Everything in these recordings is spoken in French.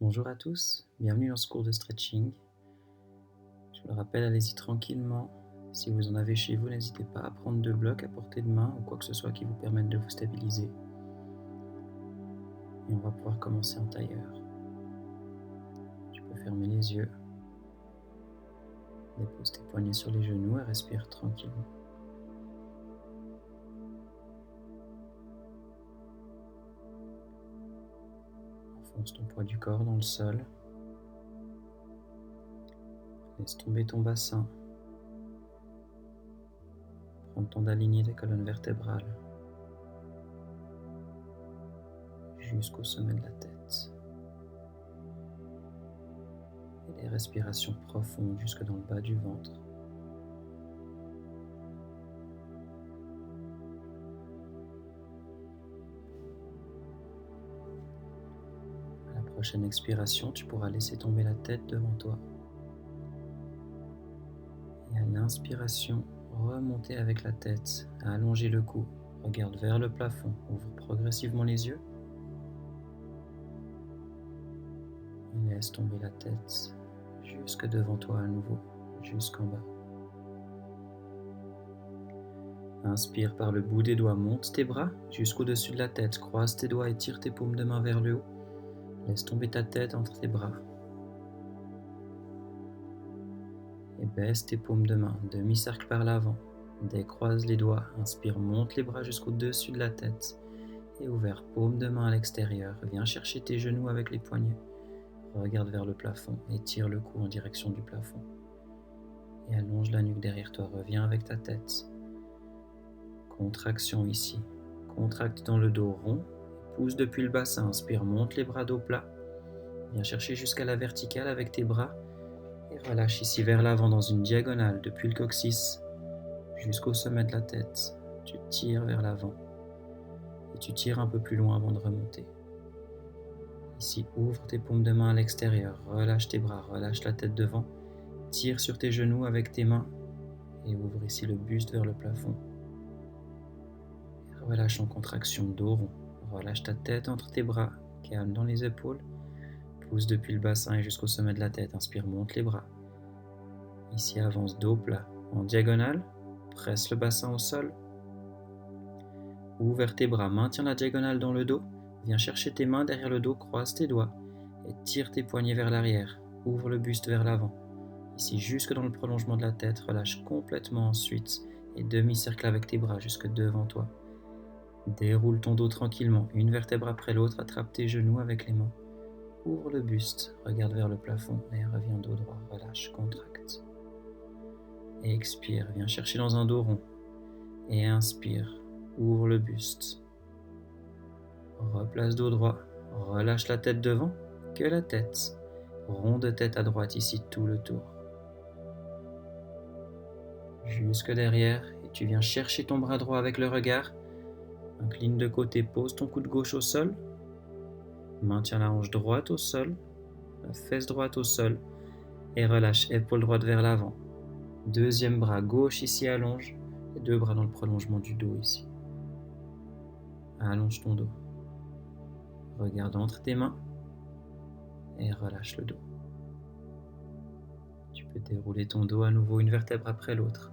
Bonjour à tous, bienvenue dans ce cours de stretching. Je vous le rappelle, allez-y tranquillement. Si vous en avez chez vous, n'hésitez pas à prendre 2 blocs à portée de main ou quoi que ce soit qui vous permette de vous stabiliser. Et on va pouvoir commencer en tailleur. Tu peux fermer les yeux, dépose tes poignets sur les genoux et respire tranquillement. Enfonce ton poids du corps dans le sol. Laisse tomber ton bassin. Prends le temps d'aligner ta colonne vertébrale jusqu'au sommet de la tête. Et des respirations profondes jusque dans le bas du ventre. À la prochaine expiration, tu pourras laisser tomber la tête devant toi. Et à l'inspiration, remonter avec la tête, allonger le cou, regarde vers le plafond, ouvre progressivement les yeux. Et laisse tomber la tête jusque devant toi à nouveau, jusqu'en bas. Inspire par le bout des doigts, monte tes bras jusqu'au-dessus de la tête, croise tes doigts et tire tes paumes de main vers le haut. Laisse tomber ta tête entre tes bras. Et baisse tes paumes de main, demi-cercle par l'avant. Décroise les doigts, inspire, monte les bras jusqu'au-dessus de la tête. Et ouvert, paume de main à l'extérieur. Viens chercher tes genoux avec les poignets. Regarde vers le plafond et tire le cou en direction du plafond. Et allonge la nuque derrière toi, reviens avec ta tête. Contraction ici. Contracte dans le dos rond. Pousse depuis le bassin, inspire, monte les bras dos plat. Viens chercher jusqu'à la verticale avec tes bras. Et relâche ici vers l'avant dans une diagonale depuis le coccyx jusqu'au sommet de la tête. Tu tires vers l'avant. Et tu tires un peu plus loin avant de remonter. Ici, ouvre tes paumes de main à l'extérieur, relâche tes bras, relâche la tête devant, tire sur tes genoux avec tes mains et ouvre ici le buste vers le plafond. Et relâche en contraction, dos rond, relâche ta tête entre tes bras, calme dans les épaules, pousse depuis le bassin et jusqu'au sommet de la tête, inspire, monte les bras. Ici, avance dos plat, en diagonale, presse le bassin au sol, ouvre tes bras, maintiens la diagonale dans le dos. Viens chercher tes mains derrière le dos, croise tes doigts et tire tes poignets vers l'arrière. Ouvre le buste vers l'avant. Ici, jusque dans le prolongement de la tête, relâche complètement ensuite et demi-cercle avec tes bras jusque devant toi. Déroule ton dos tranquillement, une vertèbre après l'autre, attrape tes genoux avec les mains. Ouvre le buste, regarde vers le plafond et reviens dos droit, relâche, contracte. Et expire, viens chercher dans un dos rond. Et inspire, ouvre le buste. Replace dos droit, relâche la tête devant, que la tête. Rond de tête à droite ici tout le tour. Jusque derrière et tu viens chercher ton bras droit avec le regard. Incline de côté, pose ton coude gauche au sol. Maintiens la hanche droite au sol, la fesse droite au sol et relâche épaule droite vers l'avant. Deuxième bras gauche ici allonge et 2 bras dans le prolongement du dos ici. Allonge ton dos. Regarde entre tes mains et relâche le dos. Tu peux dérouler ton dos à nouveau une vertèbre après l'autre.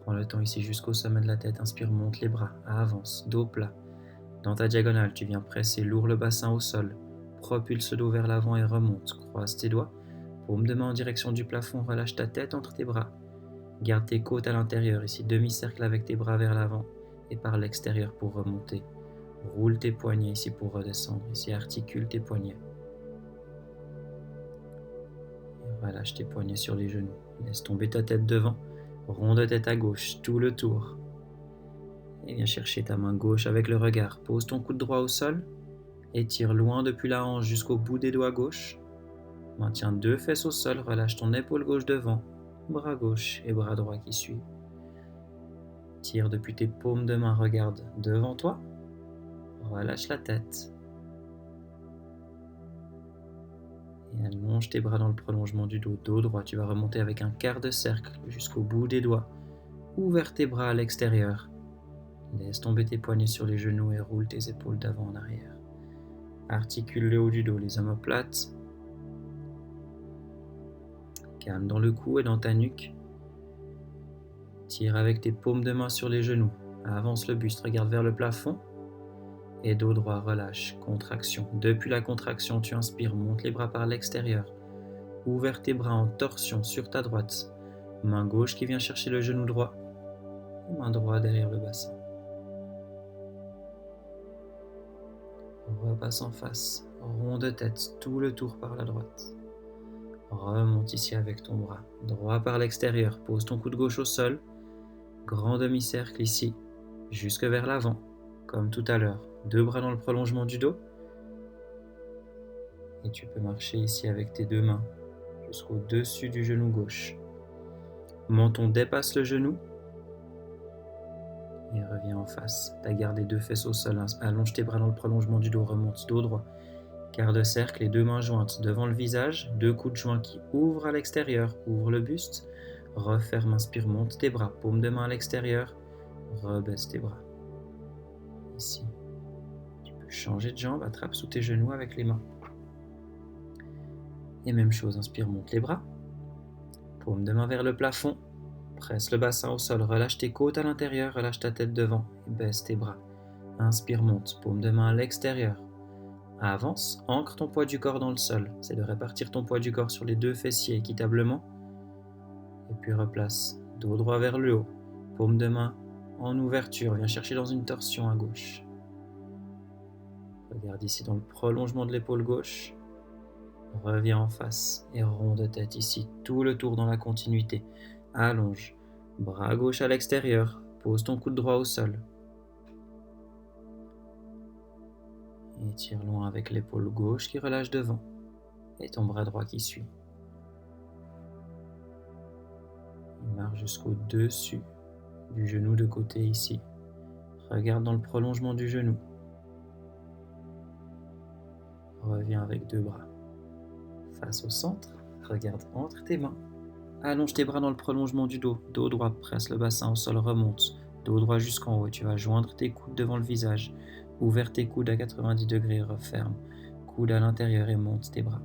Prends le temps ici jusqu'au sommet de la tête. Inspire, monte les bras, avance, dos plat. Dans ta diagonale, tu viens presser lourd le bassin au sol. Propulse le dos vers l'avant et remonte. Croise tes doigts. Paume de main en direction du plafond. Relâche ta tête entre tes bras. Garde tes côtes à l'intérieur. Ici, demi-cercle avec tes bras vers l'avant et par l'extérieur pour remonter. Roule tes poignets ici pour redescendre. Ici, articule tes poignets. Et relâche tes poignets sur les genoux. Laisse tomber ta tête devant. Rond de tête à gauche, tout le tour. Et viens chercher ta main gauche avec le regard. Pose ton coude droit au sol. Étire loin depuis la hanche jusqu'au bout des doigts gauche. Maintiens 2 fesses au sol. Relâche ton épaule gauche devant. Bras gauche et bras droit qui suivent. Tire depuis tes paumes de main. Regarde devant toi. Relâche la tête. Et allonge tes bras dans le prolongement du dos. Dos droit, tu vas remonter avec un quart de cercle jusqu'au bout des doigts. Ouvre tes bras à l'extérieur. Laisse tomber tes poignets sur les genoux et roule tes épaules d'avant en arrière. Articule le haut du dos, les omoplates. Calme dans le cou et dans ta nuque. Tire avec tes paumes de main sur les genoux. Avance le buste, regarde vers le plafond. Et dos droit, relâche, contraction. Depuis la contraction, tu inspires, monte les bras par l'extérieur. Ouvre tes bras en torsion sur ta droite. Main gauche qui vient chercher le genou droit. Et main droite derrière le bassin. Repasse en face, rond de tête, tout le tour par la droite. Remonte ici avec ton bras, droit par l'extérieur, pose ton coude gauche au sol, grand demi-cercle ici, jusque vers l'avant, comme tout à l'heure, 2 bras dans le prolongement du dos. Et tu peux marcher ici avec tes 2 mains, jusqu'au dessus du genou gauche. Menton dépasse le genou, et reviens en face. Tu as gardé 2 fesses au sol, allonge tes bras dans le prolongement du dos, remonte dos droit. Quart de cercle, les 2 mains jointes devant le visage, 2 coudes joints qui ouvrent à l'extérieur, ouvre le buste, referme, inspire, monte tes bras, paume de main à l'extérieur, rebaisse tes bras. Ici, tu peux changer de jambe, attrape sous tes genoux avec les mains. Et même chose, inspire, monte les bras, paume de main vers le plafond, presse le bassin au sol, relâche tes côtes à l'intérieur, relâche ta tête devant et baisse tes bras. Inspire, monte, paume de main à l'extérieur. Avance, ancre ton poids du corps dans le sol. C'est de répartir ton poids du corps sur les 2 fessiers équitablement. Et puis replace, dos droit vers le haut, paume de main en ouverture, viens chercher dans une torsion à gauche. Regarde ici dans le prolongement de l'épaule gauche. Reviens en face et rond de tête ici, tout le tour dans la continuité. Allonge, bras gauche à l'extérieur, pose ton coude droit au sol. Et tire loin avec l'épaule gauche qui relâche devant et ton bras droit qui suit. Marche jusqu'au dessus du genou de côté ici. Regarde dans le prolongement du genou. Reviens avec 2 bras. Face au centre, regarde entre tes mains. Allonge tes bras dans le prolongement du dos. Dos droit, presse le bassin au sol, remonte. Dos droit jusqu'en haut et tu vas joindre tes coudes devant le visage. Ouvre tes coudes à 90 degrés, referme. Coude à l'intérieur et monte tes bras.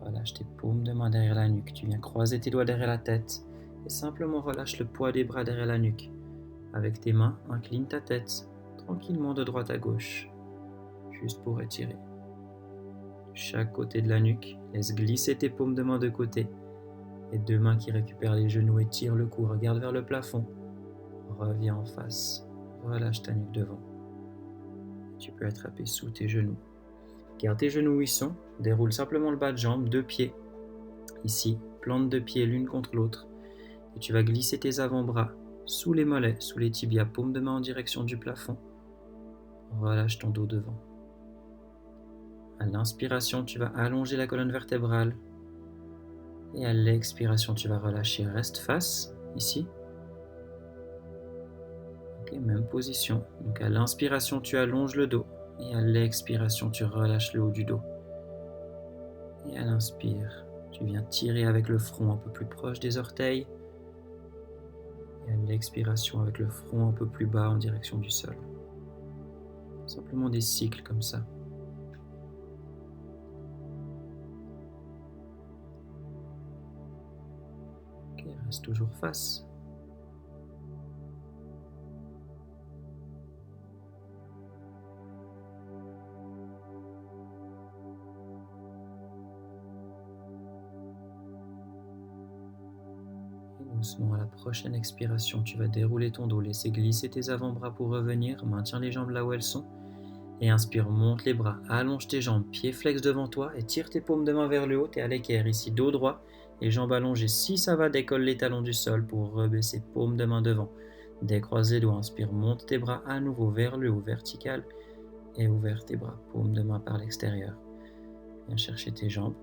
Relâche tes paumes de main derrière la nuque. Tu viens croiser tes doigts derrière la tête et simplement relâche le poids des bras derrière la nuque. Avec tes mains, incline ta tête tranquillement de droite à gauche, juste pour étirer. Chaque côté de la nuque, laisse glisser tes paumes de main de côté et 2 mains qui récupèrent les genoux et tirent le cou. Regarde vers le plafond. Reviens en face. Relâche ta nuque devant. Tu peux attraper sous tes genoux. Garde tes genoux où ils sont. Déroule simplement le bas de jambe, 2 pieds. Ici, plante 2 pieds l'une contre l'autre. Et tu vas glisser tes avant-bras sous les mollets, sous les tibias, paume de main en direction du plafond. Relâche ton dos devant. À l'inspiration, tu vas allonger la colonne vertébrale. Et à l'expiration, tu vas relâcher. Reste face, ici. Ok, même position. Donc à l'inspiration, tu allonges le dos. Et à l'expiration, tu relâches le haut du dos. Et à l'inspire, tu viens tirer avec le front un peu plus proche des orteils. Et à l'expiration, avec le front un peu plus bas en direction du sol. Simplement des cycles comme ça. Ok, reste toujours face. Doucement, à la prochaine expiration, tu vas dérouler ton dos, laisser glisser tes avant-bras pour revenir, maintiens les jambes là où elles sont, et inspire, monte les bras, allonge tes jambes, pieds flex devant toi, et tire tes paumes de main vers le haut, t'es à l'équerre, ici dos droit, et jambes allongées, si ça va, décolle les talons du sol pour rebaisser, paumes de main devant, décroise les doigts, inspire, monte tes bras à nouveau vers le haut, vertical, et ouvre tes bras, paumes de main par l'extérieur, viens chercher tes jambes.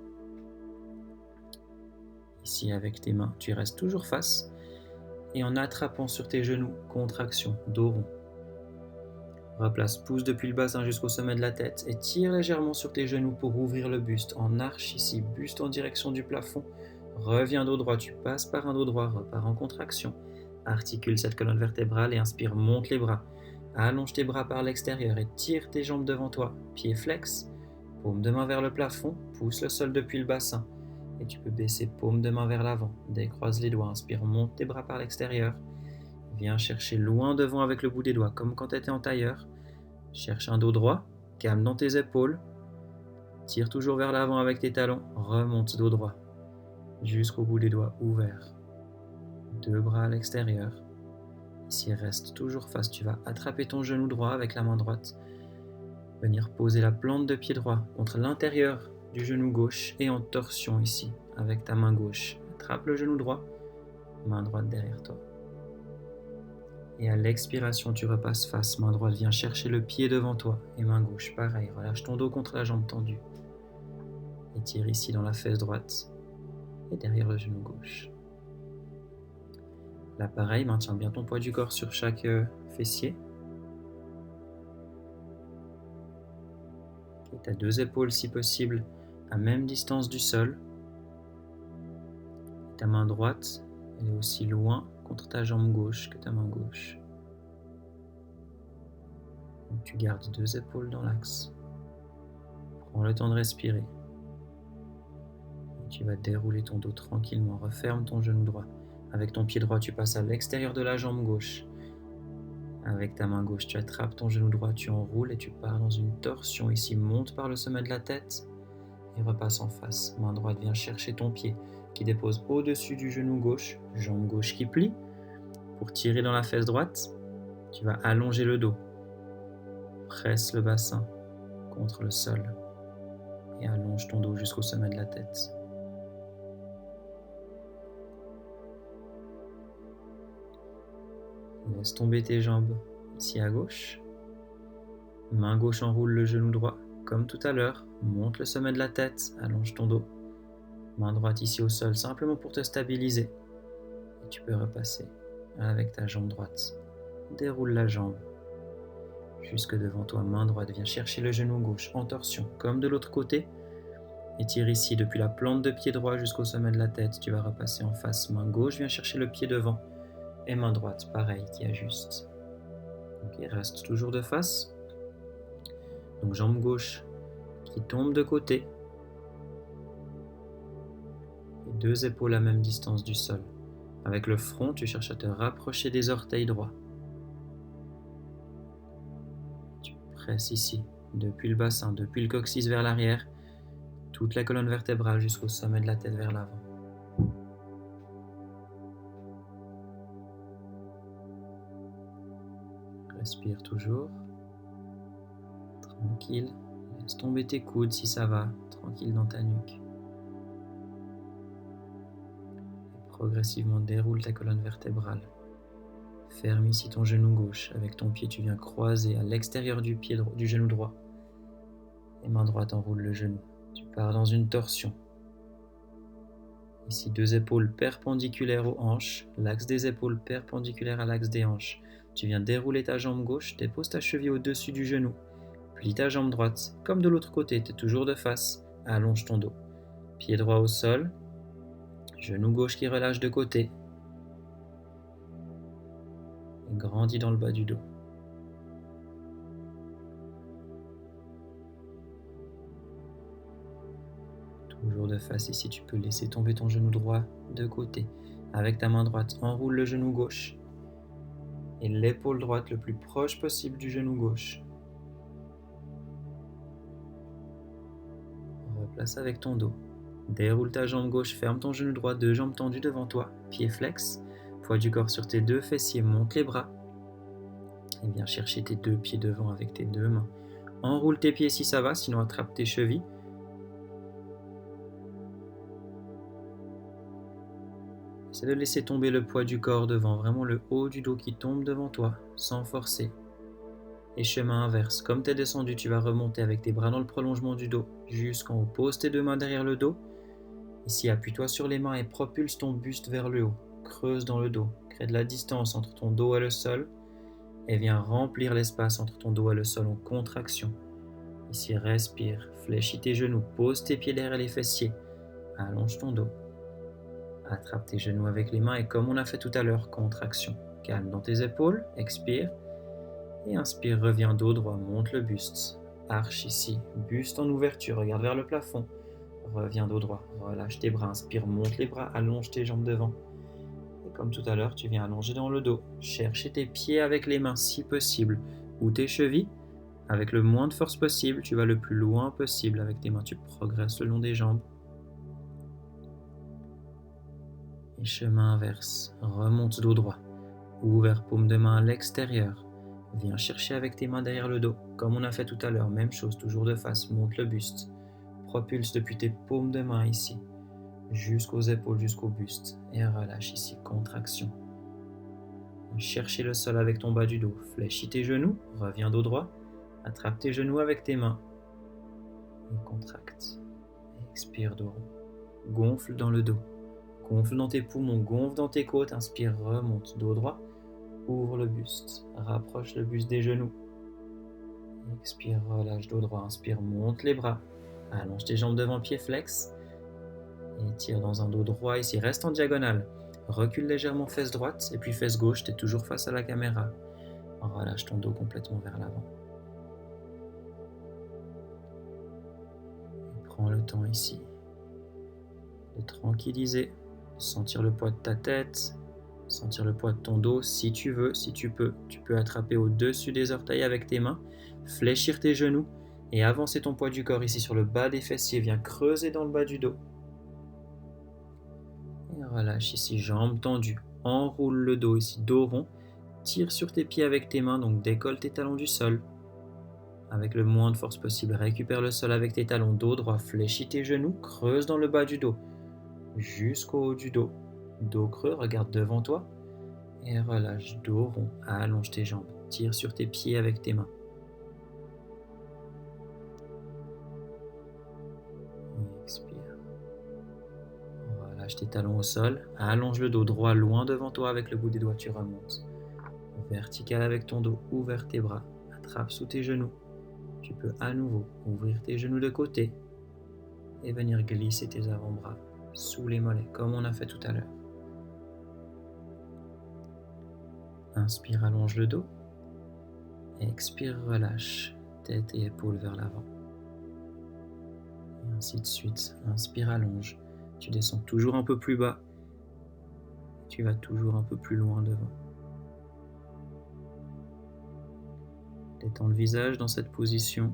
Ici, avec tes mains, tu restes toujours face et en attrapant sur tes genoux, contraction, dos rond. Replace, pousse depuis le bassin jusqu'au sommet de la tête et tire légèrement sur tes genoux pour ouvrir le buste. En arche ici, buste en direction du plafond. Reviens dos droit, tu passes par un dos droit, repars en contraction. Articule cette colonne vertébrale et inspire, monte les bras. Allonge tes bras par l'extérieur et tire tes jambes devant toi. Pieds flex, Paume de main vers le plafond, pousse le sol depuis le bassin. Et tu peux baisser paume de main vers l'avant. Décroise les doigts, inspire, monte tes bras par l'extérieur. Viens chercher loin devant avec le bout des doigts, comme quand tu étais en tailleur. Cherche un dos droit, calme dans tes épaules. Tire toujours vers l'avant avec tes talons, remonte dos droit. Jusqu'au bout des doigts ouverts. Deux bras à l'extérieur. Ici, reste toujours face. Tu vas attraper ton genou droit avec la main droite. Venir poser la plante de pied droit contre l'intérieur du genou gauche et en torsion ici avec ta main gauche. Attrape le genou droit, main droite derrière toi. Et à l'expiration, tu repasses face. Main droite vient chercher le pied devant toi et main gauche, pareil. Relâche ton dos contre la jambe tendue. Étire ici dans la fesse droite et derrière le genou gauche. Là, pareil, maintiens bien ton poids du corps sur chaque fessier. Et ta deux épaules, si possible, à même distance du sol. Et ta main droite, elle est aussi loin contre ta jambe gauche que ta main gauche. Donc tu gardes deux épaules dans l'axe. Prends le temps de respirer. Et tu vas dérouler ton dos tranquillement. Referme ton genou droit. Avec ton pied droit, tu passes à l'extérieur de la jambe gauche. Avec ta main gauche, tu attrapes ton genou droit, tu enroules et tu pars dans une torsion. Ici, monte par le sommet de la tête et repasse en face. Main droite vient chercher ton pied qui dépose au-dessus du genou gauche. Jambe gauche qui plie. Pour tirer dans la fesse droite, tu vas allonger le dos. Presse le bassin contre le sol et allonge ton dos jusqu'au sommet de la tête. Laisse tomber tes jambes ici à gauche. Main gauche enroule le genou droit comme tout à l'heure. Monte le sommet de la tête, allonge ton dos. Main droite ici au sol simplement pour te stabiliser. Et tu peux repasser avec ta jambe droite. Déroule la jambe jusque devant toi. Main droite vient chercher le genou gauche en torsion comme de l'autre côté. Étire ici depuis la plante de pied droit jusqu'au sommet de la tête. Tu vas repasser en face. Main gauche vient chercher le pied devant. Et main droite, pareil, qui ajuste. Ok, reste toujours de face. Donc jambe gauche qui tombe de côté. Et deux épaules à même distance du sol. Avec le front, tu cherches à te rapprocher des orteils droits. Tu presses ici, depuis le bassin, depuis le coccyx vers l'arrière, toute la colonne vertébrale jusqu'au sommet de la tête vers l'avant. Respire toujours. Tranquille. Laisse tomber tes coudes si ça va. Tranquille dans ta nuque. Et progressivement déroule ta colonne vertébrale. Ferme ici ton genou gauche. Avec ton pied, tu viens croiser à l'extérieur du genou droit. Et main droite enroule le genou. Tu pars dans une torsion. Ici, deux épaules perpendiculaires aux hanches. L'axe des épaules perpendiculaire à l'axe des hanches. Tu viens dérouler ta jambe gauche, dépose ta cheville au-dessus du genou, plie ta jambe droite, comme de l'autre côté, tu es toujours de face, allonge ton dos. Pied droit au sol, genou gauche qui relâche de côté, et grandis dans le bas du dos. Toujours de face ici, tu peux laisser tomber ton genou droit de côté. Avec ta main droite, enroule le genou gauche. Et l'épaule droite le plus proche possible du genou gauche. Replace avec ton dos. Déroule ta jambe gauche, ferme ton genou droit, deux jambes tendues devant toi, pied flex, poids du corps sur tes deux fessiers, monte les bras. Et viens chercher tes deux pieds devant avec tes deux mains. Enroule tes pieds si ça va, sinon attrape tes chevilles. Essaie de laisser tomber le poids du corps devant, vraiment le haut du dos qui tombe devant toi, sans forcer. Et chemin inverse, comme tu es descendu, tu vas remonter avec tes bras dans le prolongement du dos, jusqu'en haut. Pose tes deux mains derrière le dos. Ici, appuie-toi sur les mains et propulse ton buste vers le haut. Creuse dans le dos, crée de la distance entre ton dos et le sol. Et viens remplir l'espace entre ton dos et le sol en contraction. Ici, respire, fléchis tes genoux, pose tes pieds derrière les fessiers. Allonge ton dos. Attrape tes genoux avec les mains et comme on a fait tout à l'heure, contraction. Calme dans tes épaules, expire. Et inspire, reviens dos droit, monte le buste. arche ici, buste en ouverture, regarde vers le plafond. Reviens dos droit, relâche tes bras, inspire, monte les bras, allonge tes jambes devant. Et comme tout à l'heure, tu viens allonger dans le dos, chercher tes pieds avec les mains si possible, ou tes chevilles. Avec le moins de force possible, tu vas le plus loin possible avec tes mains, tu progresses le long des jambes. Et chemin inverse, remonte dos droit, ouvert, paume de main à l'extérieur. Viens chercher avec tes mains derrière le dos, comme on a fait tout à l'heure, même chose, toujours de face, monte le buste. Propulse depuis tes paumes de main ici, jusqu'aux épaules, jusqu'au buste, et relâche ici, contraction. Cherchez le sol avec ton bas du dos, fléchis tes genoux, reviens dos droit, attrape tes genoux avec tes mains, et contracte. Expire dos rond, gonfle dans le dos, gonfle dans tes poumons, gonfle dans tes côtes, inspire, remonte, dos droit, ouvre le buste, rapproche le buste des genoux, expire, relâche, dos droit, inspire, monte les bras, allonge tes jambes devant, pied flex, et tire dans un dos droit ici, reste en diagonale, recule légèrement fesse droite, et puis fesse gauche, tu es toujours face à la caméra, relâche ton dos complètement vers l'avant. Et prends le temps ici de tranquilliser, de sentir le poids de ta tête, sentir le poids de ton dos. Si tu veux, si tu peux attraper au-dessus des orteils avec tes mains, fléchir tes genoux et avancer ton poids du corps ici sur le bas des fessiers. Viens creuser dans le bas du dos. Et relâche ici, jambes tendues. Enroule le dos ici, dos rond. Tire sur tes pieds avec tes mains, donc décolle tes talons du sol. Avec le moins de force possible, récupère le sol avec tes talons, dos droit, fléchis tes genoux, creuse dans le bas du dos, jusqu'au haut du dos. Dos creux, regarde devant toi et relâche, dos rond, allonge tes jambes, tire sur tes pieds avec tes mains. Expire. Relâche tes talons au sol, allonge le dos droit loin devant toi avec le bout des doigts, tu remontes. Vertical avec ton dos, ouvre tes bras, attrape sous tes genoux. Tu peux à nouveau ouvrir tes genoux de côté et venir glisser tes avant-bras sous les mollets comme on a fait tout à l'heure. Inspire, allonge le dos. Expire, relâche, tête et épaules vers l'avant. Et ainsi de suite. Inspire, allonge. Tu descends toujours un peu plus bas. Tu vas toujours un peu plus loin devant. Détends le visage dans cette position.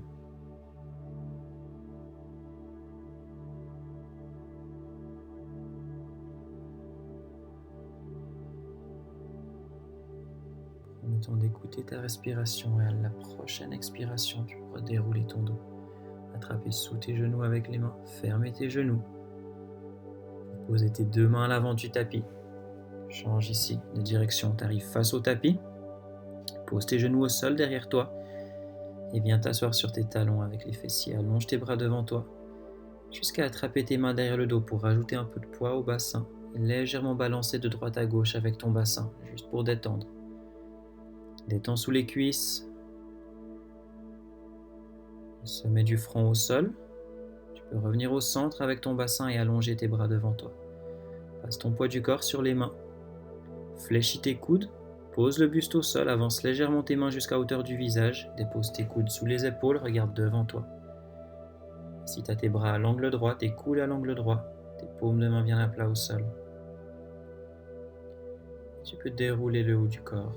Prends le temps d'écouter ta respiration et à la prochaine expiration, tu pourras dérouler ton dos. Attraper sous tes genoux avec les mains, fermer tes genoux. Poser tes deux mains à l'avant du tapis. Change ici de direction, tu arrives face au tapis. Pose tes genoux au sol derrière toi et viens t'asseoir sur tes talons avec les fessiers. Allonge tes bras devant toi jusqu'à attraper tes mains derrière le dos pour rajouter un peu de poids au bassin et légèrement balancer de droite à gauche avec ton bassin, juste pour détendre. Détends sous les cuisses, le sommet du front au sol. Tu peux revenir au centre avec ton bassin et allonger tes bras devant toi. Passe ton poids du corps sur les mains. Fléchis tes coudes, pose le buste au sol, avance légèrement tes mains jusqu'à hauteur du visage, dépose tes coudes sous les épaules, regarde devant toi. Si tu as tes bras à l'angle droit, tes coudes à l'angle droit, tes paumes de main bien à plat au sol. Tu peux dérouler le haut du corps,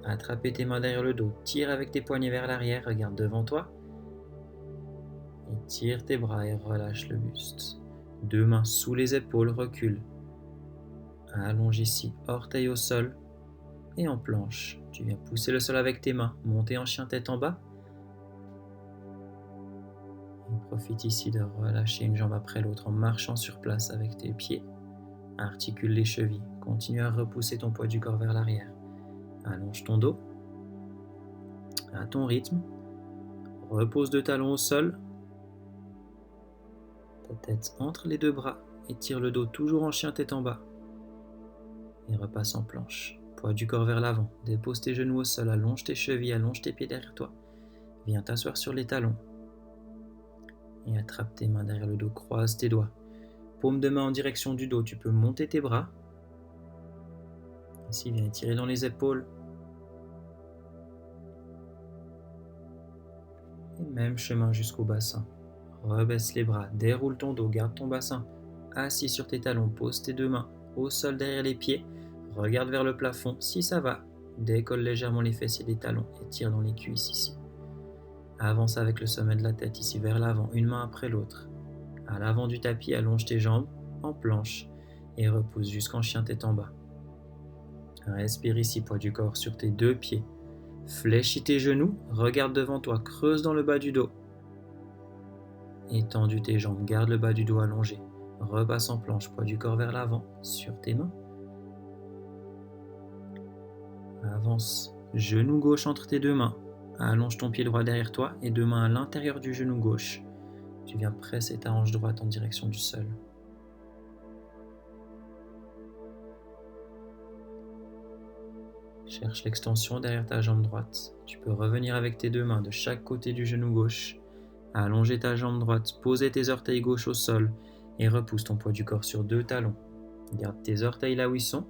attraper tes mains derrière le dos, tire avec tes poignets vers l'arrière, regarde devant toi. Et tire tes bras et relâche le buste. Deux mains sous les épaules, recule. Allonge ici, orteil au sol et en planche. Tu viens pousser le sol avec tes mains, monter en chien tête en bas. Et profite ici de relâcher une jambe après l'autre en marchant sur place avec tes pieds. Articule les chevilles, continue à repousser ton poids du corps vers l'arrière. Allonge ton dos à ton rythme. Repose deux talons au sol. Ta tête entre les deux bras et tire le dos toujours en chien tête en bas. Et repasse en planche. Poids du corps vers l'avant. Dépose tes genoux au sol, allonge tes chevilles, allonge tes pieds derrière toi. Viens t'asseoir sur les talons. Et attrape tes mains derrière le dos, croise tes doigts. Paume de main en direction du dos, tu peux monter tes bras. Ici, viens étirer dans les épaules. Et Même chemin jusqu'au bassin. Rebaisse les bras, déroule ton dos, garde ton bassin. Assis sur tes talons, pose tes 2 mains au sol derrière les pieds. Regarde vers le plafond, si ça va. Décolle légèrement les fessiers des talons et tire dans les cuisses ici. Avance avec le sommet de la tête ici vers l'avant, une main après l'autre. À l'avant du tapis, allonge tes jambes en planche et repousse jusqu'en chien tête en bas. Respire ici, poids du corps sur tes 2 pieds. Fléchis tes genoux, regarde devant toi, creuse dans le bas du dos. Étends tes jambes, garde le bas du dos allongé. Repasse en planche, poids du corps vers l'avant, sur tes mains. Avance, genou gauche entre tes 2 mains. Allonge ton pied droit derrière toi et 2 mains à l'intérieur du genou gauche. Tu viens presser ta hanche droite en direction du sol. Cherche l'extension derrière ta jambe droite. Tu peux revenir avec tes 2 mains de chaque côté du genou gauche. Allonger ta jambe droite, poser tes orteils gauche au sol et repousse ton poids du corps sur 2 talons. Garde tes orteils là où ils sont.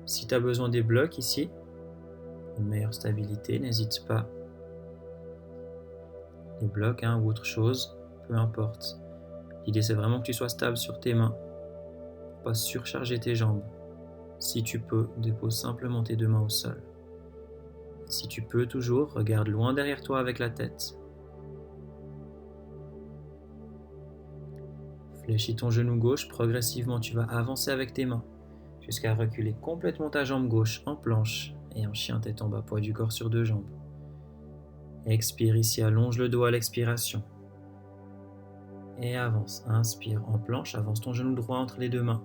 Si tu as besoin des blocs ici, une meilleure stabilité, n'hésite pas. Les blocs ou autre chose, peu importe. L'idée c'est vraiment que tu sois stable sur tes mains, pour pas surcharger tes jambes. Si tu peux, dépose simplement tes 2 mains au sol. Si tu peux toujours, regarde loin derrière toi avec la tête. Fléchis ton genou gauche, progressivement tu vas avancer avec tes mains, jusqu'à reculer complètement ta jambe gauche en planche et en chien tête en bas, poids du corps sur 2 jambes. Expire ici, allonge le dos à l'expiration. Et avance, inspire en planche, avance ton genou droit entre les 2 mains.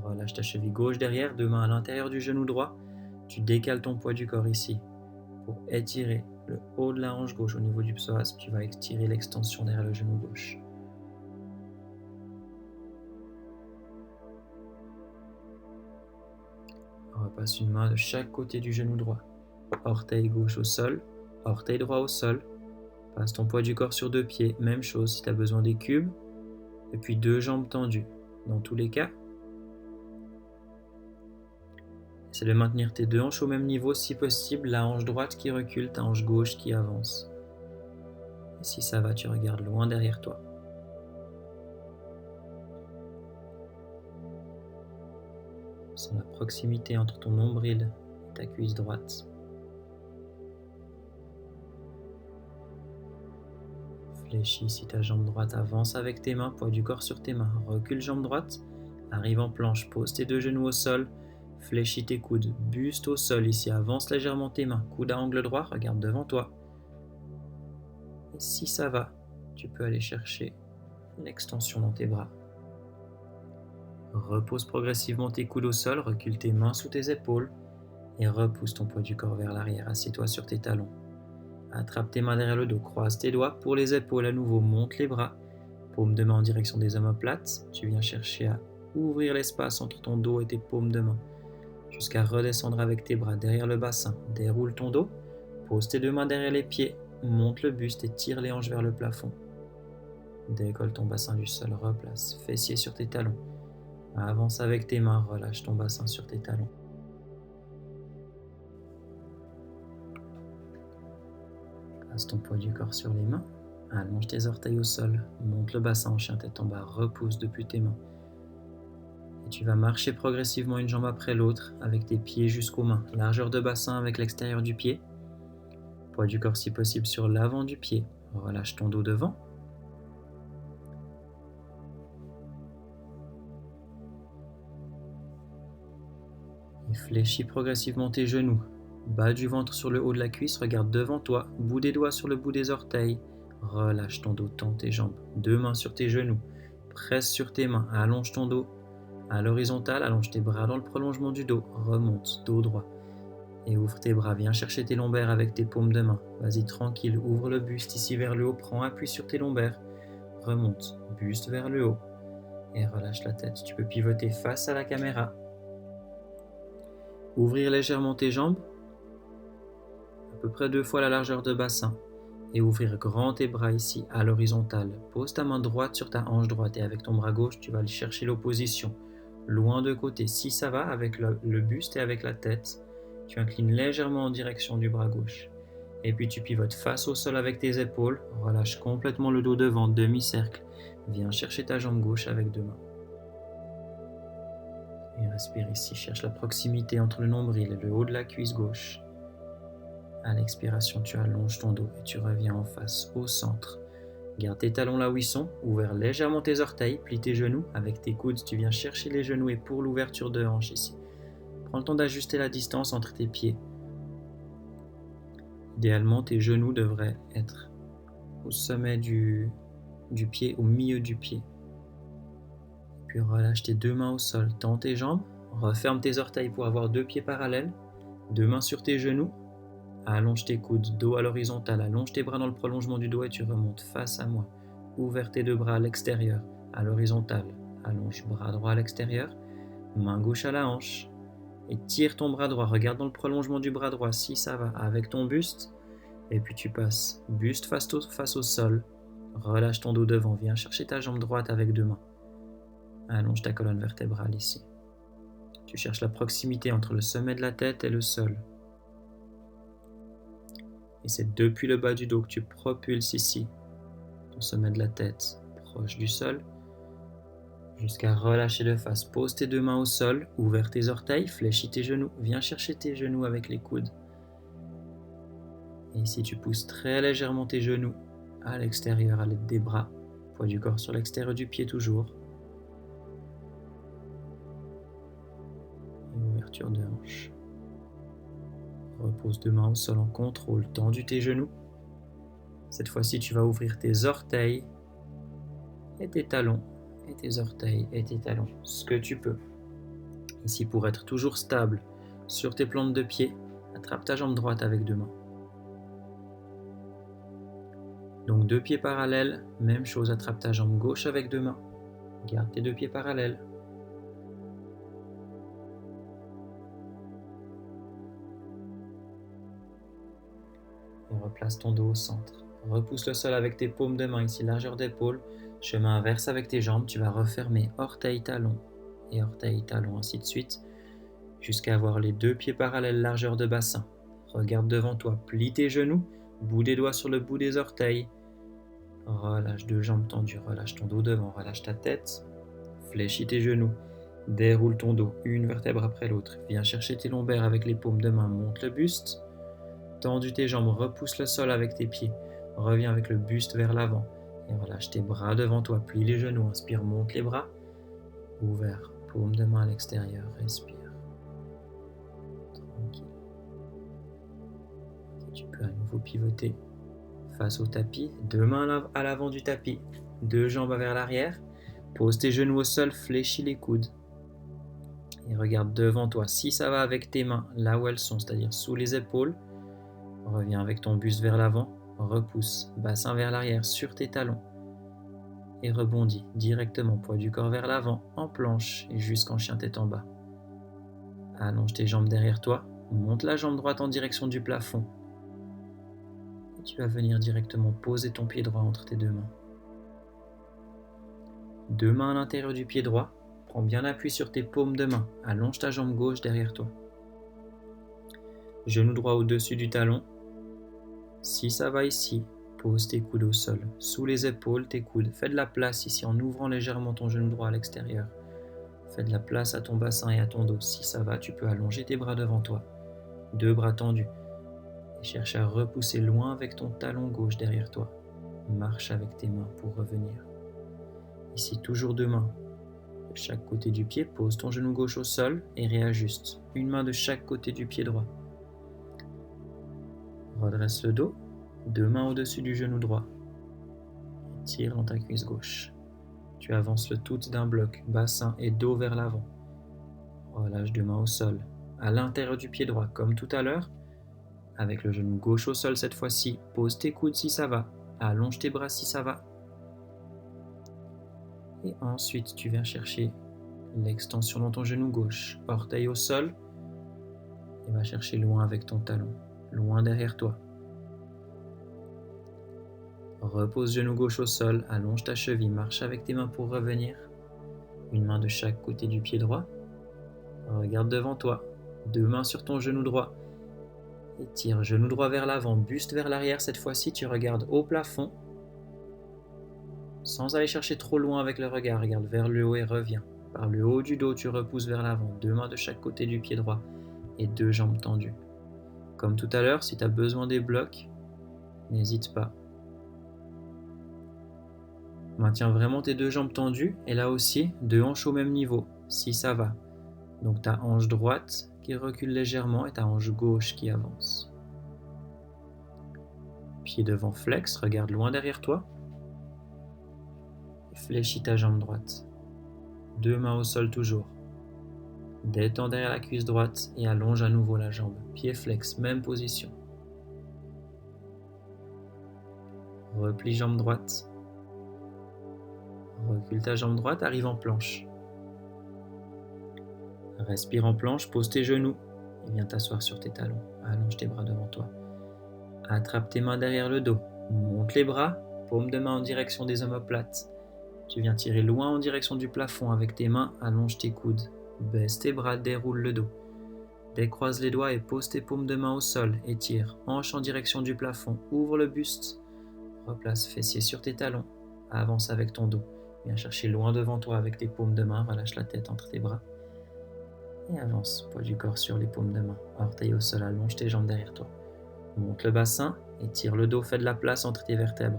Relâche ta cheville gauche derrière, 2 mains à l'intérieur du genou droit. Tu décales ton poids du corps ici pour étirer le haut de la hanche gauche au niveau du psoas. Tu vas étirer l'extension derrière le genou gauche. Repasse une main de chaque côté du genou droit. Orteil gauche au sol, orteil droit au sol. Passe ton poids du corps sur 2 pieds. Même chose si tu as besoin des cubes. Et puis 2 jambes tendues. Dans tous les cas, essaie de maintenir tes 2 hanches au même niveau si possible. La hanche droite qui recule, ta hanche gauche qui avance. Et si ça va, tu regardes loin derrière toi. Sens la proximité entre ton nombril et ta cuisse droite. Fléchis si ta jambe droite, avance avec tes mains, poids du corps sur tes mains. Recule jambe droite, arrive en planche, pose tes 2 genoux au sol. Fléchis tes coudes, buste au sol ici, avance légèrement tes mains, coude à angle droit, regarde devant toi. Et si ça va, tu peux aller chercher l'extension dans tes bras. Repose progressivement tes coudes au sol, recule tes mains sous tes épaules et repousse ton poids du corps vers l'arrière. Assieds-toi sur tes talons. Attrape tes mains derrière le dos, croise tes doigts pour les épaules à nouveau, monte les bras. Paume de main en direction des omoplates. Tu viens chercher à ouvrir l'espace entre ton dos et tes paumes de main, jusqu'à redescendre avec tes bras derrière le bassin. Déroule ton dos, pose tes 2 mains derrière les pieds, monte le buste et tire les hanches vers le plafond. Décolle ton bassin du sol, replace, fessiers sur tes talons. Avance avec tes mains, relâche ton bassin sur tes talons. Passe ton poids du corps sur les mains, allonge tes orteils au sol, monte le bassin en chien tête en bas, repousse depuis tes mains. Et tu vas marcher progressivement une jambe après l'autre avec tes pieds jusqu'aux mains. Largeur de bassin avec l'extérieur du pied. Poids du corps si possible sur l'avant du pied. Relâche ton dos devant. Et fléchis progressivement tes genoux. Bas du ventre sur le haut de la cuisse, regarde devant toi. Bout des doigts sur le bout des orteils. Relâche ton dos, tends tes jambes. 2 mains sur tes genoux. Presse sur tes mains, allonge ton dos. À l'horizontale, allonge tes bras dans le prolongement du dos. Remonte, dos droit. Et ouvre tes bras, viens chercher tes lombaires avec tes paumes de main. Vas-y tranquille, ouvre le buste ici vers le haut. Prends appui sur tes lombaires. Remonte, buste vers le haut. Et relâche la tête. Tu peux pivoter face à la caméra. Ouvrir légèrement tes jambes, à peu près 2 fois la largeur de bassin, et ouvrir grand tes bras ici à l'horizontale. Pose ta main droite sur ta hanche droite et avec ton bras gauche, tu vas aller chercher l'opposition, loin de côté. Si ça va, avec le buste et avec la tête, tu inclines légèrement en direction du bras gauche. Et puis tu pivotes face au sol avec tes épaules. Relâche complètement le dos devant, demi-cercle. Viens chercher ta jambe gauche avec 2 mains. Et respire ici. Cherche la proximité entre le nombril et le haut de la cuisse gauche. À l'expiration, tu allonges ton dos et tu reviens en face, au centre. Garde tes talons là où ils sont, ouvre légèrement tes orteils, plie tes genoux. Avec tes coudes, tu viens chercher les genoux et pour l'ouverture de hanche ici. Prends le temps d'ajuster la distance entre tes pieds. Idéalement, tes genoux devraient être au sommet du pied, au milieu du pied. Puis relâche tes 2 mains au sol, tends tes jambes, referme tes orteils pour avoir 2 pieds parallèles, 2 mains sur tes genoux, allonge tes coudes, dos à l'horizontale, allonge tes bras dans le prolongement du dos et tu remontes face à moi. Ouvre tes 2 bras à l'extérieur, à l'horizontale, allonge bras droit à l'extérieur, main gauche à la hanche, et tire ton bras droit, regarde dans le prolongement du bras droit si ça va, avec ton buste, et puis tu passes buste face au sol, relâche ton dos devant, viens chercher ta jambe droite avec 2 mains, allonge ta colonne vertébrale ici. Tu cherches la proximité entre le sommet de la tête et le sol. Et c'est depuis le bas du dos que tu propulses ici, ton sommet de la tête proche du sol, jusqu'à relâcher de face. Pose tes 2 mains au sol, ouvre tes orteils, fléchis tes genoux, viens chercher tes genoux avec les coudes. Et ici tu pousses très légèrement tes genoux à l'extérieur à l'aide des bras, poids du corps sur l'extérieur du pied toujours. Et ouverture de hanche. Repose 2 mains au sol en contrôle, tendu tes genoux. Cette fois-ci, tu vas ouvrir tes orteils et tes talons, et tes orteils et tes talons, ce que tu peux. Ici, pour être toujours stable sur tes plantes de pied, attrape ta jambe droite avec 2 mains. Donc 2 pieds parallèles, même chose, attrape ta jambe gauche avec 2 mains. Garde tes 2 pieds parallèles. Et replace ton dos au centre. Repousse le sol avec tes paumes de main, ici largeur d'épaule. Chemin inverse avec tes jambes, tu vas refermer orteil-talon et orteil-talon, ainsi de suite, jusqu'à avoir les 2 pieds parallèles largeur de bassin. Regarde devant toi, plie tes genoux, bout des doigts sur le bout des orteils. Relâche 2 jambes tendues, relâche ton dos devant, relâche ta tête. Fléchis tes genoux, déroule ton dos, une vertèbre après l'autre. Viens chercher tes lombaires avec les paumes de main, monte le buste. Tendu tes jambes, repousse le sol avec tes pieds. Reviens avec le buste vers l'avant. Et relâche tes bras devant toi, plie les genoux, inspire, monte les bras. Ouvert, paume de main à l'extérieur, respire. Tranquille. Et tu peux à nouveau pivoter face au tapis, 2 mains à l'avant du tapis, 2 jambes vers l'arrière. Pose tes genoux au sol, fléchis les coudes. Et regarde devant toi, si ça va avec tes mains, là où elles sont, c'est-à-dire sous les épaules. Reviens avec ton buste vers l'avant, repousse, bassin vers l'arrière sur tes talons. Et rebondis directement, poids du corps vers l'avant, en planche et jusqu'en chien tête en bas. Allonge tes jambes derrière toi, monte la jambe droite en direction du plafond. Et tu vas venir directement poser ton pied droit entre tes 2 mains. 2 mains à l'intérieur du pied droit, prends bien appui sur tes paumes de main, allonge ta jambe gauche derrière toi. Genou droit au-dessus du talon. Si ça va ici, pose tes coudes au sol, sous les épaules, tes coudes. Fais de la place ici en ouvrant légèrement ton genou droit à l'extérieur. Fais de la place à ton bassin et à ton dos. Si ça va, tu peux allonger tes bras devant toi. 2 bras tendus. Et cherche à repousser loin avec ton talon gauche derrière toi. Marche avec tes mains pour revenir. Ici, toujours 2 mains. De chaque côté du pied, pose ton genou gauche au sol et réajuste. Une main de chaque côté du pied droit. Redresse le dos, 2 mains au-dessus du genou droit. Tire dans ta cuisse gauche. Tu avances le tout d'un bloc, bassin et dos vers l'avant. Relâche 2 mains au sol, à l'intérieur du pied droit, comme tout à l'heure. Avec le genou gauche au sol cette fois-ci, pose tes coudes si ça va, allonge tes bras si ça va. Et ensuite, tu viens chercher l'extension dans ton genou gauche, orteil au sol, et va chercher loin avec ton talon. Loin derrière toi. Repose genou gauche au sol, allonge ta cheville, marche avec tes mains pour revenir. Une main de chaque côté du pied droit. Regarde devant toi, 2 mains sur ton genou droit. Étire, genou droit vers l'avant, buste vers l'arrière. Cette fois-ci, tu regardes au plafond. Sans aller chercher trop loin avec le regard, regarde vers le haut et reviens. Par le haut du dos, tu repousses vers l'avant, 2 mains de chaque côté du pied droit et 2 jambes tendues. Comme tout à l'heure, si tu as besoin des blocs, n'hésite pas. Maintiens vraiment tes 2 jambes tendues et là aussi, 2 hanches au même niveau, si ça va. Donc ta hanche droite qui recule légèrement et ta hanche gauche qui avance. Pied devant flex, regarde loin derrière toi. Fléchis ta jambe droite. 2 mains au sol toujours. Détends derrière la cuisse droite et allonge à nouveau la jambe. Pied flex, même position. Replie jambe droite. Recule ta jambe droite, arrive en planche. Respire en planche, pose tes genoux et viens t'asseoir sur tes talons. Allonge tes bras devant toi. Attrape tes mains derrière le dos. Monte les bras, paume de main en direction des omoplates. Tu viens tirer loin en direction du plafond avec tes mains, allonge tes coudes. Baisse tes bras, déroule le dos. Décroise les doigts et pose tes paumes de main au sol. Étire, hanche en direction du plafond. Ouvre le buste. Replace fessiers sur tes talons. Avance avec ton dos. Viens chercher loin devant toi avec tes paumes de main. Relâche la tête entre tes bras. Et avance, poids du corps sur les paumes de main. Orteils au sol, allonge tes jambes derrière toi. Monte le bassin, étire le dos, fais de la place entre tes vertèbres.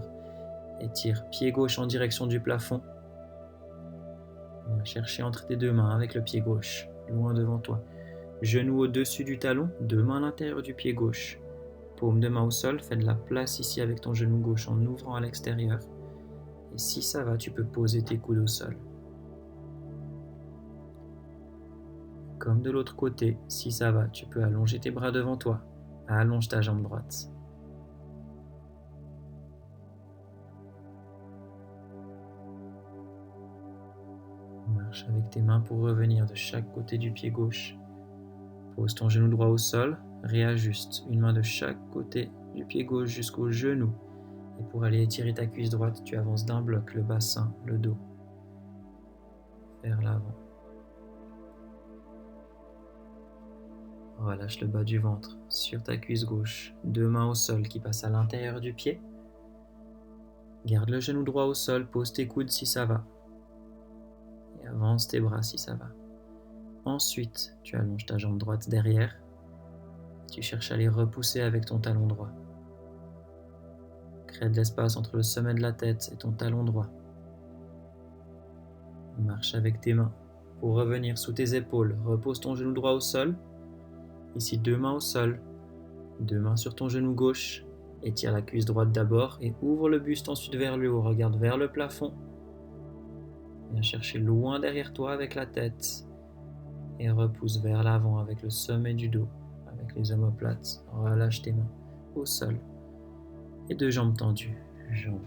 Étire, pied gauche en direction du plafond. Viens chercher entre tes 2 mains avec le pied gauche, loin devant toi. Genou au-dessus du talon, 2 mains à l'intérieur du pied gauche. Paume de main au sol, fais de la place ici avec ton genou gauche en ouvrant à l'extérieur. Et si ça va, tu peux poser tes coudes au sol. Comme de l'autre côté, si ça va, tu peux allonger tes bras devant toi. Allonge ta jambe droite. Marche avec tes mains pour revenir de chaque côté du pied gauche. Pose ton genou droit au sol, réajuste une main de chaque côté du pied gauche jusqu'au genou. Et pour aller étirer ta cuisse droite, tu avances d'un bloc le bassin, le dos, vers l'avant. Relâche le bas du ventre sur ta cuisse gauche, 2 mains au sol qui passent à l'intérieur du pied. Garde le genou droit au sol, pose tes coudes si ça va. Et avance tes bras si ça va. Ensuite, tu allonges ta jambe droite derrière. Tu cherches à les repousser avec ton talon droit. Crée de l'espace entre le sommet de la tête et ton talon droit. Marche avec tes mains pour revenir sous tes épaules. Repose ton genou droit au sol. Ici, 2 mains au sol, 2 mains sur ton genou gauche. Étire la cuisse droite d'abord et ouvre le buste ensuite vers le haut. Regarde vers le plafond. Viens chercher loin derrière toi avec la tête. Et repousse vers l'avant avec le sommet du dos, avec les omoplates. Relâche tes mains au sol. Et 2 jambes tendues. Jambe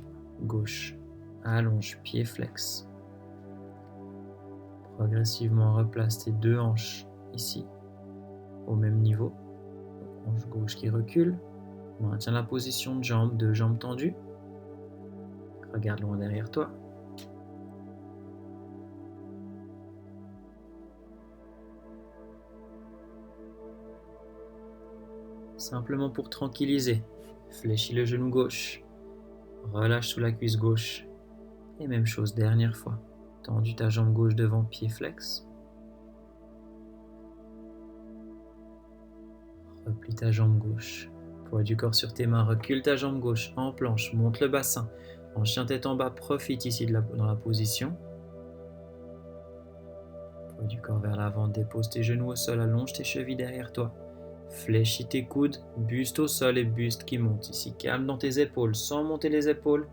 gauche. Allonge, pied flex. Progressivement, replace tes 2 hanches ici, au même niveau. Hanche gauche qui recule. Maintiens la position de jambe, 2 jambes tendues. Regarde loin derrière toi. Simplement pour tranquilliser, fléchis le genou gauche. Relâche sous la cuisse gauche. Et même chose, dernière fois. Tendu ta jambe gauche devant, pied flex. Replie ta jambe gauche. Poids du corps sur tes mains, recule ta jambe gauche en planche, monte le bassin. En chien tête en bas, profite ici dans la position. Poids du corps vers l'avant, dépose tes genoux au sol, allonge tes chevilles derrière toi. Fléchis tes coudes, buste au sol et buste qui monte. Ici, calme dans tes épaules, sans monter les épaules.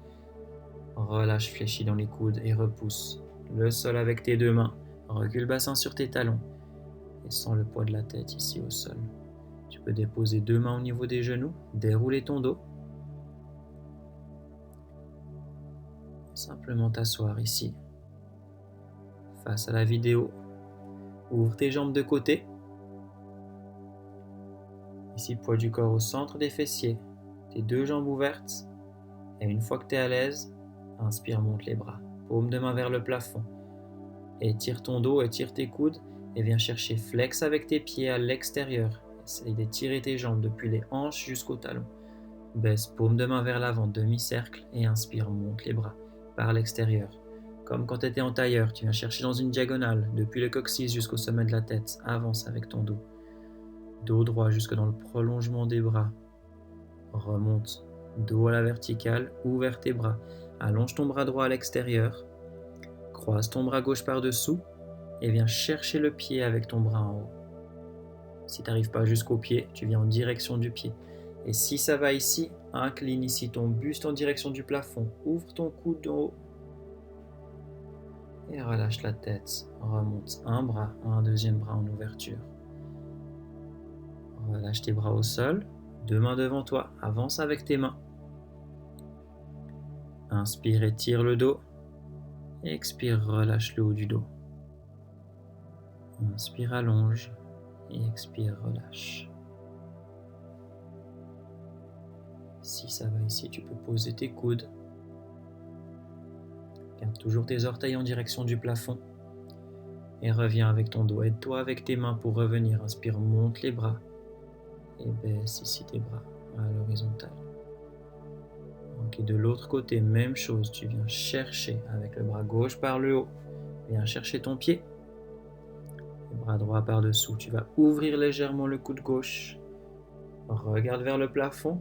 Relâche, fléchis dans les coudes et repousse. Le sol avec tes 2 mains. Recule bassin sur tes talons. Et sens le poids de la tête ici au sol. Tu peux déposer 2 mains au niveau des genoux, dérouler ton dos. Simplement t'asseoir ici, face à la vidéo. Ouvre tes jambes de côté. Ici, poids du corps au centre des fessiers, tes 2 jambes ouvertes. Et une fois que tu es à l'aise, inspire, monte les bras. Paume de main vers le plafond. Étire ton dos, étire tes coudes et viens chercher flex avec tes pieds à l'extérieur. Essaye d'étirer tes jambes depuis les hanches jusqu'au talon. Baisse paume de main vers l'avant, demi-cercle et inspire, monte les bras par l'extérieur. Comme quand tu étais en tailleur, tu viens chercher dans une diagonale depuis le coccyx jusqu'au sommet de la tête. Avance avec ton dos. Dos droit jusque dans le prolongement des bras. Remonte. Dos à la verticale, ouvre tes bras. Allonge ton bras droit à l'extérieur. Croise ton bras gauche par-dessous et viens chercher le pied avec ton bras en haut. Si tu n'arrives pas jusqu'au pied, tu viens en direction du pied. Et si ça va ici, incline ici ton buste en direction du plafond. Ouvre ton coude en haut. Et relâche la tête. Remonte un bras, un deuxième bras en ouverture. Relâche tes bras au sol. Deux mains devant toi. Avance avec tes mains. Inspire, étire le dos. Expire, relâche le haut du dos. Inspire, allonge. Et expire, relâche. Si ça va ici, tu peux poser tes coudes. Garde toujours tes orteils en direction du plafond. Et reviens avec ton dos. Aide-toi avec tes mains pour revenir. Inspire, monte les bras. Et baisse ici tes bras à l'horizontale. Ok, de l'autre côté, même chose. Tu viens chercher avec le bras gauche par le haut. Viens chercher ton pied. Le bras droit par dessous. Tu vas ouvrir légèrement le coude gauche. Regarde vers le plafond.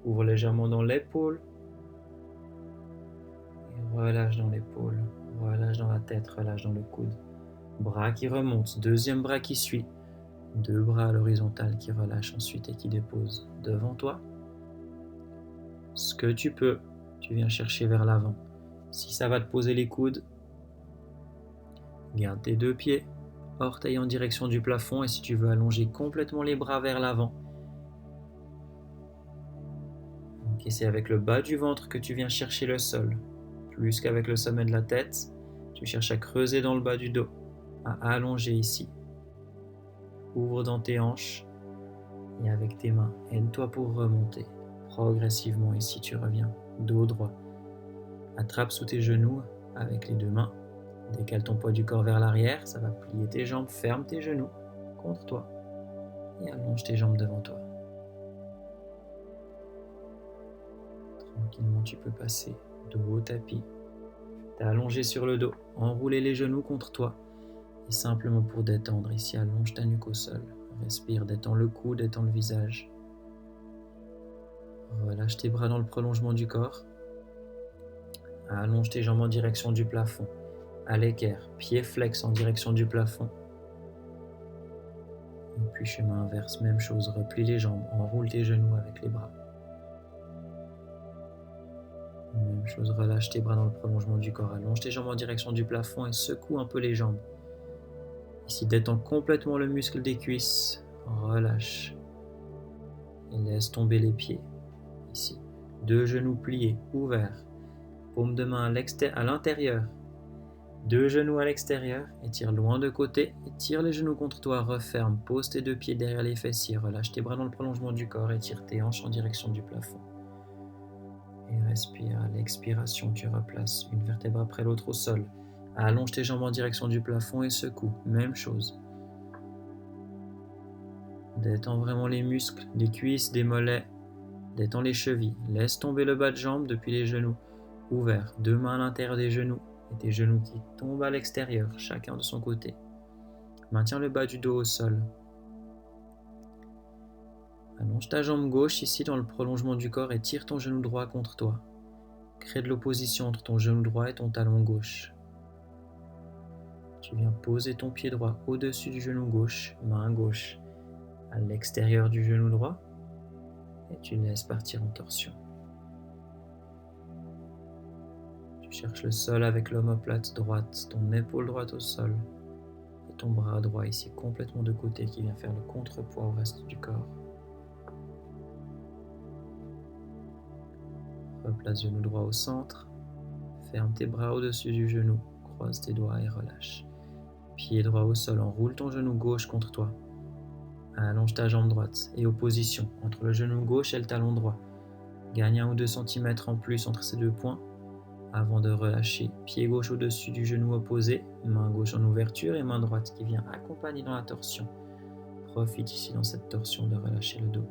Ouvre légèrement dans l'épaule. Et relâche dans l'épaule. Relâche dans la tête. Relâche dans le coude. Bras qui remonte. Deuxième bras qui suit. Deux bras à l'horizontale qui relâchent ensuite et qui déposent devant toi. Ce que tu peux, tu viens chercher vers l'avant. Si ça va te poser les coudes, garde tes deux pieds, orteils en direction du plafond, et si tu veux allonger complètement les bras vers l'avant. Et c'est avec le bas du ventre que tu viens chercher le sol. Plus qu'avec le sommet de la tête, tu cherches à creuser dans le bas du dos, à allonger ici. Ouvre dans tes hanches et avec tes mains, aide-toi pour remonter progressivement. Ici, tu reviens dos droit. Attrape sous tes genoux avec les deux mains. Décale ton poids du corps vers l'arrière. Ça va plier tes jambes. Ferme tes genoux contre toi et allonge tes jambes devant toi. Tranquillement, tu peux passer dos au tapis. T'es allongé sur le dos. Enrouler les genoux contre toi. Et simplement pour détendre, ici, allonge ta nuque au sol. Respire, détends le cou, détends le visage. Relâche tes bras dans le prolongement du corps. Allonge tes jambes en direction du plafond. À l'équerre, pied flex en direction du plafond. Et puis chemin inverse, même chose, replie les jambes, enroule tes genoux avec les bras. Même chose, relâche tes bras dans le prolongement du corps. Allonge tes jambes en direction du plafond et secoue un peu les jambes. Ici, détends complètement le muscle des cuisses. Relâche. Et laisse tomber les pieds. Ici, deux genoux pliés, ouverts. Paume de main à l'intérieur. Deux genoux à l'extérieur. Étire loin de côté. Étire les genoux contre toi. Referme. Pose tes deux pieds derrière les fessiers. Relâche tes bras dans le prolongement du corps. Étire tes hanches en direction du plafond. Et respire. À l'expiration, tu replaces une vertèbre après l'autre au sol. Allonge tes jambes en direction du plafond et secoue. Même chose. Détends vraiment les muscles des cuisses, des mollets. Détends les chevilles. Laisse tomber le bas de jambe depuis les genoux. Ouverts. Deux mains à l'intérieur des genoux. Et tes genoux qui tombent à l'extérieur, chacun de son côté. Maintiens le bas du dos au sol. Allonge ta jambe gauche ici dans le prolongement du corps et tire ton genou droit contre toi. Crée de l'opposition entre ton genou droit et ton talon gauche. Tu viens poser ton pied droit au-dessus du genou gauche, main gauche à l'extérieur du genou droit et tu laisses partir en torsion. Tu cherches le sol avec l'omoplate droite, ton épaule droite au sol et ton bras droit ici complètement de côté qui vient faire le contrepoids au reste du corps. Replace genou droit au centre, ferme tes bras au-dessus du genou, croise tes doigts et relâche. Pied droit au sol, enroule ton genou gauche contre toi. Allonge ta jambe droite et opposition entre le genou gauche et le talon droit. Gagne 1 ou 2 cm en plus entre ces deux points avant de relâcher. Pied gauche au-dessus du genou opposé, main gauche en ouverture et main droite qui vient accompagner dans la torsion. Profite ici dans cette torsion de relâcher le dos.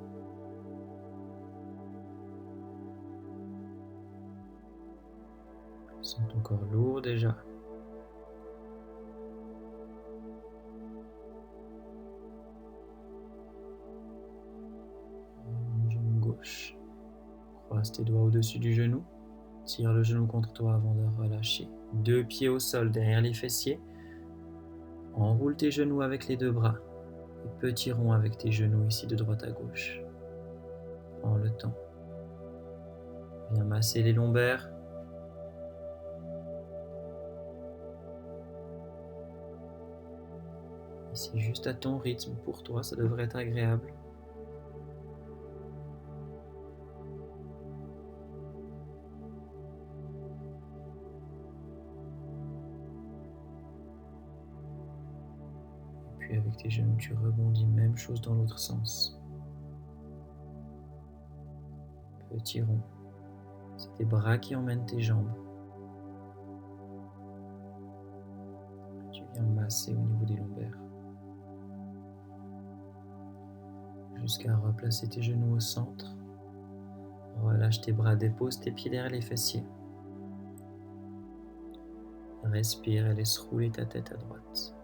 Sens ton corps lourd déjà. Jambe gauche. Croise tes doigts au-dessus du genou. Tire le genou contre toi avant de relâcher. 2 pieds au sol derrière les fessiers. Enroule tes genoux avec les 2 bras. Et petit rond avec tes genoux ici de droite à gauche. Prends le temps. Viens masser les lombaires. Ici juste à ton rythme, pour toi ça devrait être agréable. Puis avec tes genoux, tu rebondis, même chose dans l'autre sens. Petit rond. C'est tes bras qui emmènent tes jambes. Tu viens masser au niveau des lombaires. Jusqu'à replacer tes genoux au centre. Relâche tes bras, dépose tes pieds derrière les fessiers. Respire et laisse rouler ta tête à droite.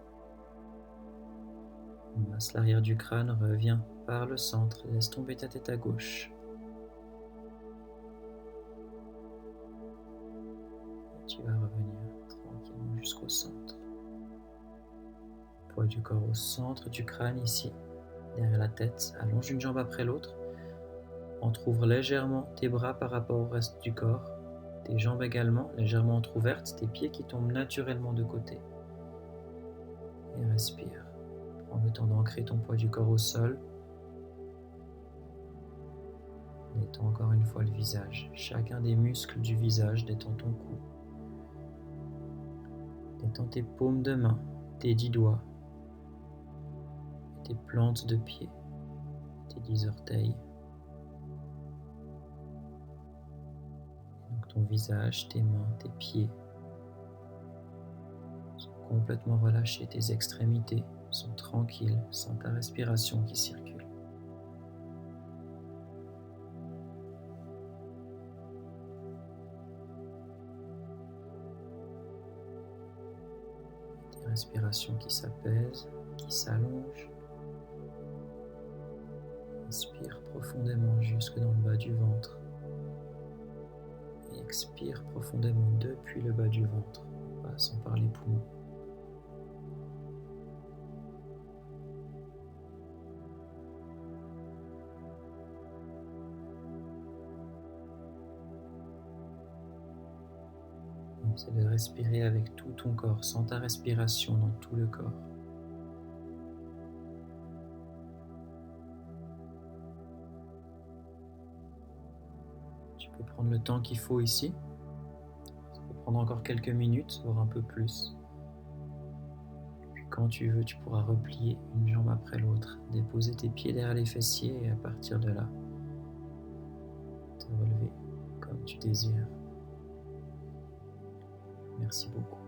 Masse l'arrière du crâne, reviens par le centre, laisse tomber ta tête à gauche. Et tu vas revenir tranquillement jusqu'au centre. Poids du corps au centre du crâne ici, derrière la tête. Allonge une jambe après l'autre. Entrouvre légèrement tes bras par rapport au reste du corps. Tes jambes également légèrement entrouvertes, tes pieds qui tombent naturellement de côté. Et respire. Prends le temps d'ancrer ton poids du corps au sol. Détends encore une fois le visage. Chacun des muscles du visage, détends ton cou. Détends tes paumes de main, tes 10 doigts, tes plantes de pied, tes 10 orteils. Donc ton visage, tes mains, tes pieds sont complètement relâchés, tes extrémités sont tranquilles, sans ta respiration qui circule. Tes respirations qui s'apaisent, qui s'allongent. Inspire profondément jusque dans le bas du ventre. Et expire profondément depuis le bas du ventre, en passant par les poumons. C'est de respirer avec tout ton corps, sans ta respiration dans tout le corps. Tu peux prendre le temps qu'il faut ici. Ça peut prendre encore quelques minutes, voire un peu plus. Puis quand tu veux, tu pourras replier une jambe après l'autre, déposer tes pieds derrière les fessiers et à partir de là, te relever comme tu désires. Merci beaucoup.